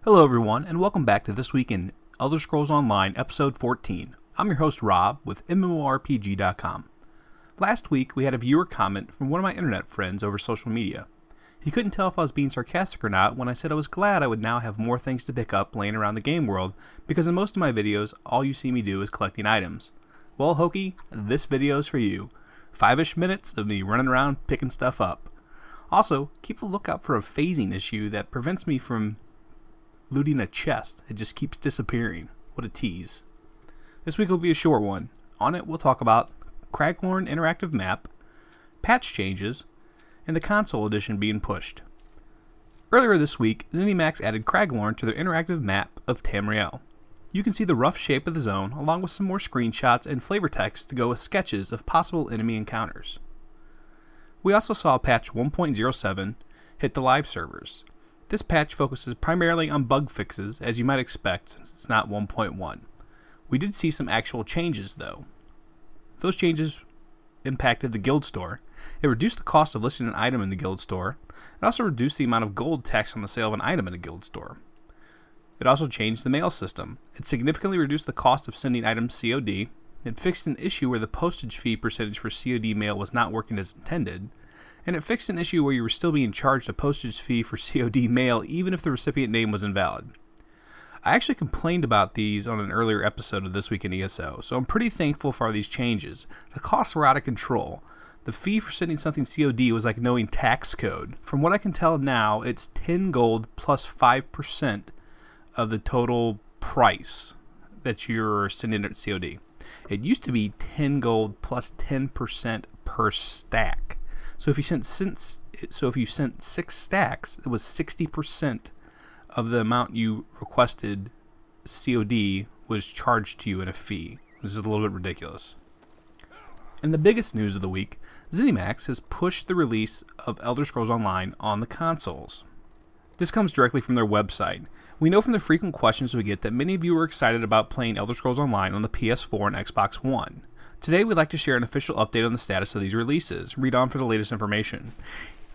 Hello everyone, and welcome back to This Week in Elder Scrolls Online, Episode 14. I'm your host Rob with MMORPG.com. Last week we had a viewer comment from one of my internet friends over social media. He couldn't tell if I was being sarcastic or not when I said I was glad I would now have more things to pick up laying around the game world, because in most of my videos all you see me do is collecting items. Well, Hokey, this video is for you. 5-ish minutes of me running around picking stuff up. Also, keep a lookout for a phasing issue that prevents me from looting a chest. It just keeps disappearing. What a tease. This week will be a short one. On it we'll talk about Craglorn Interactive Map, patch changes, and the console edition being pushed. Earlier this week, ZeniMax added Craglorn to their interactive map of Tamriel. You can see the rough shape of the zone along with some more screenshots and flavor text to go with sketches of possible enemy encounters. We also saw patch 1.07 hit the live servers. This patch focuses primarily on bug fixes, as you might expect since it's not 1.1. We did see some actual changes though. Those changes impacted the guild store. It reduced the cost of listing an item in the guild store. It also reduced the amount of gold taxed on the sale of an item in a guild store. It also changed the mail system. It significantly reduced the cost of sending items COD. It fixed an issue where the postage fee percentage for COD mail was not working as intended. And it fixed an issue where you were still being charged a postage fee for COD mail even if the recipient name was invalid. I actually complained about these on an earlier episode of This Week in ESO, so I'm pretty thankful for these changes. The costs were out of control. The fee for sending something COD was like knowing tax code. From what I can tell now, it's 10 gold plus 5% of the total price that you're sending at COD. It used to be 10 gold plus 10% per stack. So if you sent 6 stacks, it was 60% of the amount you requested COD was charged to you in a fee. This is a little bit ridiculous. And the biggest news of the week, ZeniMax has pushed the release of Elder Scrolls Online on the consoles. This comes directly from their website. We know from the frequent questions we get that many of you are excited about playing Elder Scrolls Online on the PS4 and Xbox One. Today we'd like to share an official update on the status of these releases. Read on for the latest information.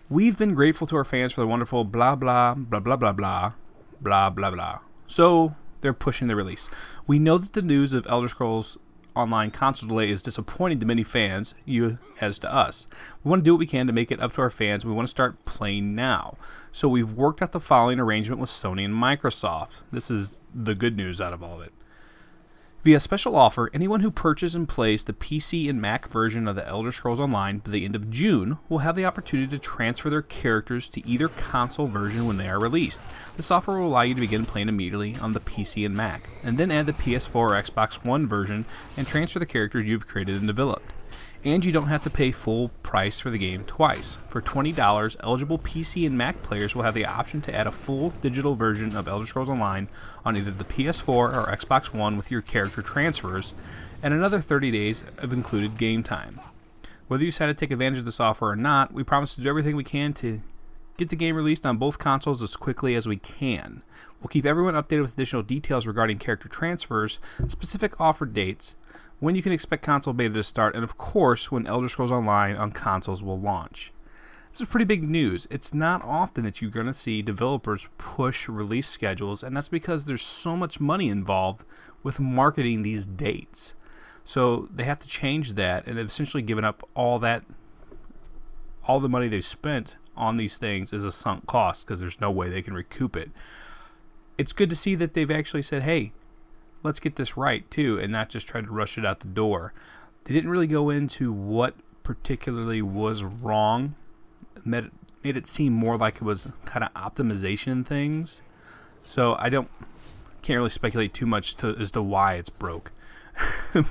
We've been grateful to our fans for the wonderful blah blah blah blah blah blah blah blah blah. So they're pushing the release. We know that the news of Elder Scrolls Online console delay is disappointing to many fans, you as to us. We want to do what we can to make it up to our fans. We want to start playing now. So we've worked out the following arrangement with Sony and Microsoft. This is the good news out of all of it. Via special offer, anyone who purchases and plays the PC and Mac version of the Elder Scrolls Online by the end of June will have the opportunity to transfer their characters to either console version when they are released. This offer will allow you to begin playing immediately on the PC and Mac, and then add the PS4 or Xbox One version and transfer the characters you've created and developed. And you don't have to pay full price for the game twice. For $20, eligible PC and Mac players will have the option to add a full digital version of Elder Scrolls Online on either the PS4 or Xbox One with your character transfers, and another 30 days of included game time. Whether you decide to take advantage of this offer or not, we promise to do everything we can to get the game released on both consoles as quickly as we can. We'll keep everyone updated with additional details regarding character transfers, specific offer dates, when you can expect console beta to start, and of course when Elder Scrolls Online on consoles will launch. This is pretty big news. It's not often that you're going to see developers push release schedules, and that's because there's so much money involved with marketing these dates. So they have to change that, and they've essentially given up all the money they've spent on these things is a sunk cost because there's no way they can recoup it. It's good to see that they've actually said, hey, let's get this right too, and not just try to rush it out the door. They didn't really go into what particularly was wrong. Made it seem more like it was kind of optimization things. So can't really speculate too much as to why it's broke.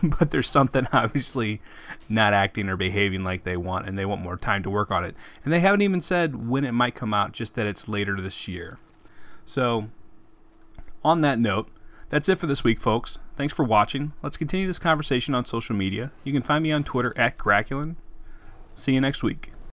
But there's something obviously not acting or behaving like they want, and they want more time to work on it. And they haven't even said when it might come out, just that it's later this year. So on that note, that's it for this week, folks. Thanks for watching. Let's continue this conversation on social media. You can find me on Twitter @Craglorn. See you next week.